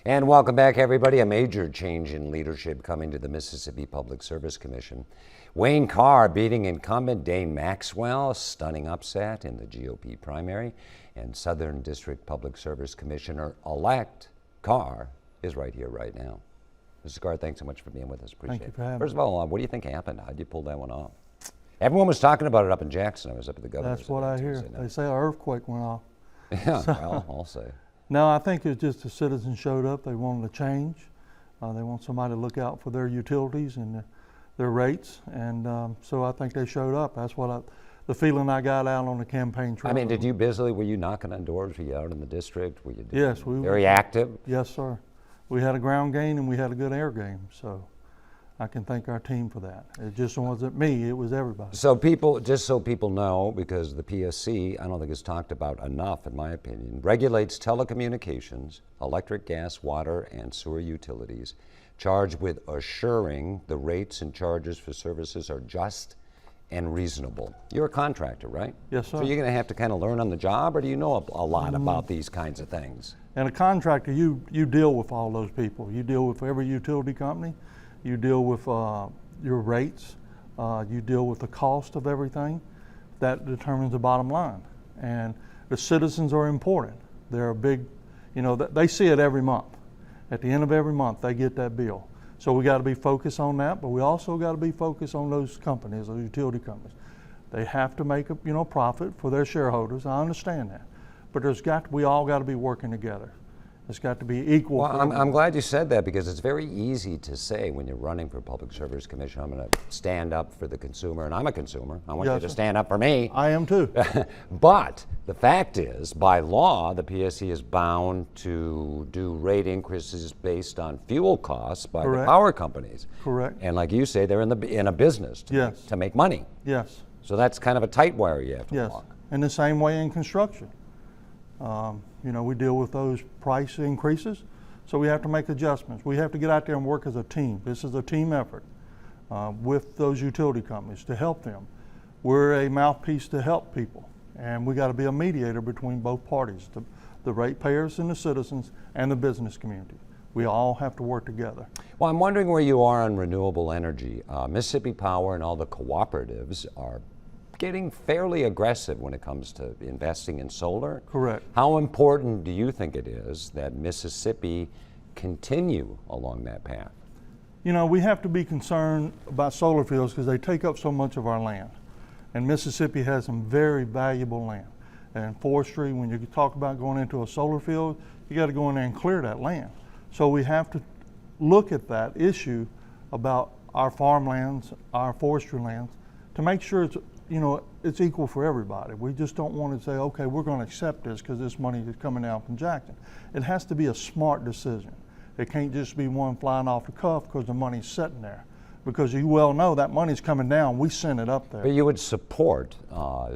And welcome back, everybody. A major change in leadership coming to the Mississippi Public Service Commission. Wayne Carr beating incumbent Dane Maxwell, a stunning upset in the GOP primary. And Southern District Public Service Commissioner-elect Carr is right here, right now. Mr. Carr, thanks so much for being with us. Appreciate it. Thank you for having me. First of all, what do you think happened? How did you pull that one off? Everyone was talking about it up in Jackson. I was up at the governor's. That's what I hear. They say an earthquake went off. Yeah, well, I'll say. No, I think it's just the citizens showed up. They wanted a change. They want somebody to look out for their utilities and their rates. And so I think they showed up. That's what the feeling I got out on the campaign trail. I mean, were you knocking on doors? Were you out in the district? Were you yes, we very were. Active? Yes, sir. We had a ground game and we had a good air game. So I can thank our team for that. It just wasn't me, it was everybody. So just so people know, because the PSC, I don't think it's talked about enough in my opinion, regulates telecommunications, electric, gas, water, and sewer utilities, charged with assuring the rates and charges for services are just and reasonable. You're a contractor, right? Yes, sir. So you're going to have to kind of learn on the job, or do you know a lot about these kinds of things? And a contractor, you deal with all those people. You deal with every utility company. You deal with your rates, you deal with the cost of everything. That determines the bottom line. And the citizens are important. They're a big, they see it every month. At the end of every month, they get that bill. So we got to be focused on that, but we also got to be focused on those companies, those utility companies. They have to make a profit for their shareholders. I understand that. But we all got to be working together. It's got to be equal. Well, I'm glad you said that, because it's very easy to say when you're running for Public Service Commission, I'm going to stand up for the consumer, and I'm a consumer. I want you to stand up for me. I am too. But the fact is, by law, the PSC is bound to do rate increases based on fuel costs by the power companies. Correct. And like you say, they're in a business to make money. Yes. So that's kind of a tight wire you have to walk. And the same way in construction. We deal with those price increases, so we have to make adjustments. We have to get out there and work as a team. This is a team effort with those utility companies to help them. We're a mouthpiece to help people, and we got to be a mediator between both parties, the ratepayers and the citizens and the business community. We all have to work together. Well, I'm wondering where you are on renewable energy. Mississippi Power and all the cooperatives are getting fairly aggressive when it comes to investing in solar. Correct. How important do you think it is that Mississippi continue along that path? We have to be concerned about solar fields because they take up so much of our land. And Mississippi has some very valuable land. And forestry, when you talk about going into a solar field, you got to go in there and clear that land. So we have to look at that issue about our farmlands, our forestry lands, to make sure it's equal for everybody. We just don't want to say, okay, we're going to accept this because this money is coming out from Jackson. It has to be a smart decision. It can't just be one flying off the cuff because the money's sitting there. Because you well know that money's coming down, we send it up there. But you would support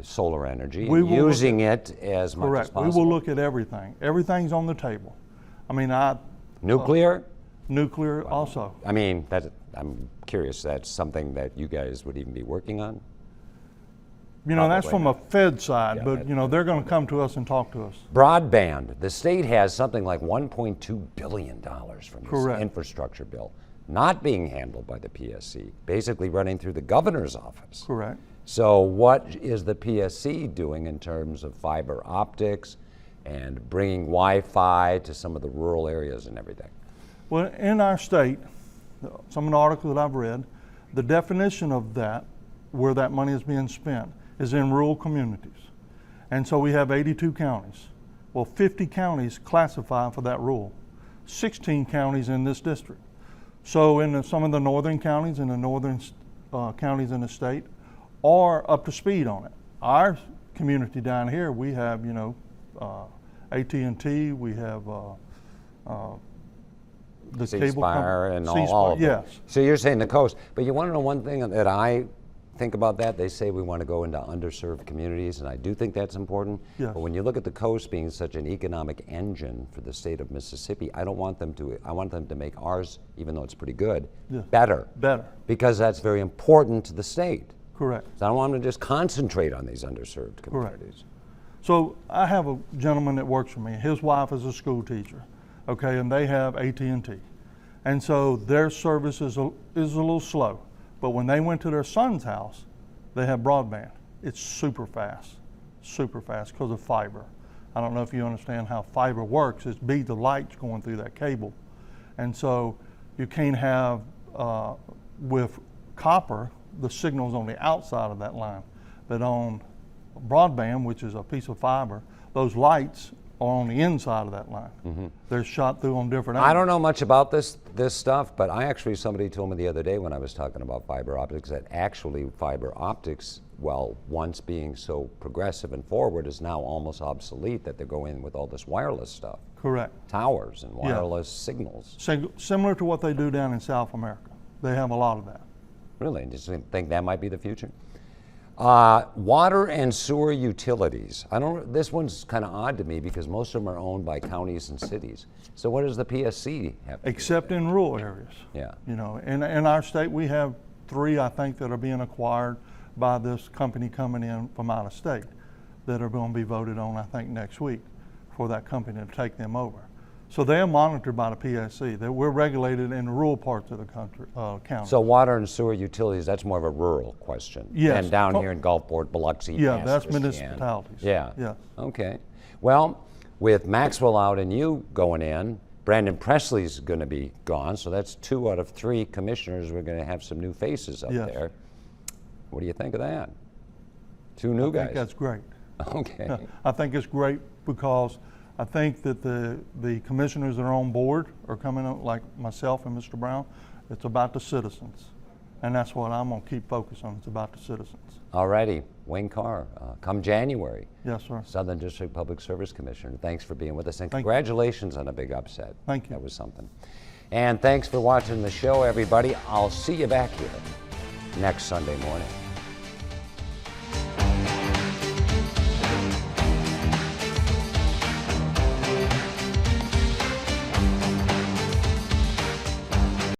solar energy, using it as much as possible? Correct. We will look at everything. Everything's on the table. Nuclear? Nuclear also. I mean, I'm curious, that's something that you guys would even be working on? That's from a Fed side, but they're going to come to us and talk to us. Broadband. The state has something like $1.2 billion from this infrastructure bill, not being handled by the PSC, basically running through the governor's office. Correct. So what is the PSC doing in terms of fiber optics and bringing Wi-Fi to some of the rural areas and everything? Well, in our state, some of the articles that I've read, the definition of that, where that money is being spent, is in rural communities. And so we have 82 counties. Well, 50 counties classify for that rural, 16 counties in this district. So in some of the northern counties and the northern counties in the state are up to speed on it. Our community down here, we have, AT&T, we have the cable company. And all of them. Yes. So you're saying the coast, but you want to know one thing that I think about that? They say we want to go into underserved communities, and I do think that's important. Yes. But when you look at the coast being such an economic engine for the state of Mississippi, I want them to make ours, even though it's pretty good, better. Better. Because that's very important to the state. Correct. So I don't want them to just concentrate on these underserved communities. Correct. So I have a gentleman that works for me. His wife is a school teacher. okay, and they have AT&T. And so their service is a little slow. But when they went to their son's house, they have broadband. It's super fast because of fiber. I don't know if you understand how fiber works. It's beads of lights going through that cable. And so you can't have, with copper, the signals on the outside of that line. But on broadband, which is a piece of fiber, those lights are on the inside of that line. Mm-hmm. They're shot through on different angles. I don't know much about this stuff, but somebody told me the other day when I was talking about fiber optics that actually fiber optics, well, once being so progressive and forward, is now almost obsolete, that they're going with all this wireless stuff. Correct. Towers and wireless signals. Similar to what they do down in South America. They have a lot of that. Really? Do you think that might be the future? Water and sewer utilities. This one's kind of odd to me because most of them are owned by counties and cities. So what does the PSC have to do Except in rural areas. Yeah. You know, in our state, we have 3, I think, that are being acquired by this company coming in from out of state that are going to be voted on, I think, next week for that company to take them over. So they are monitored by the PSC. We're regulated in the rural parts of the country, county. So water and sewer utilities, that's more of a rural question. Yes. And down here in Gulfport, Biloxi. Yeah, that's Pasco, municipalities. Yeah. Yes. Okay. Well, with Maxwell out and you going in, Brandon Presley's going to be gone, so that's 2 out of 3 commissioners. We're going to have some new faces up there. What do you think of that? 2 new guys. I think that's great. Okay. I think it's great because I think that the commissioners that are on board are coming up, like myself and Mr. Brown. It's about the citizens. And that's what I'm going to keep focused on. It's about the citizens. All righty. Wayne Carr, come January. Yes, sir. Southern District Public Service Commissioner. Thanks for being with us. And Thank you. congratulations on a big upset. Thank you. That was something. And thanks for watching the show, everybody. I'll see you back here next Sunday morning.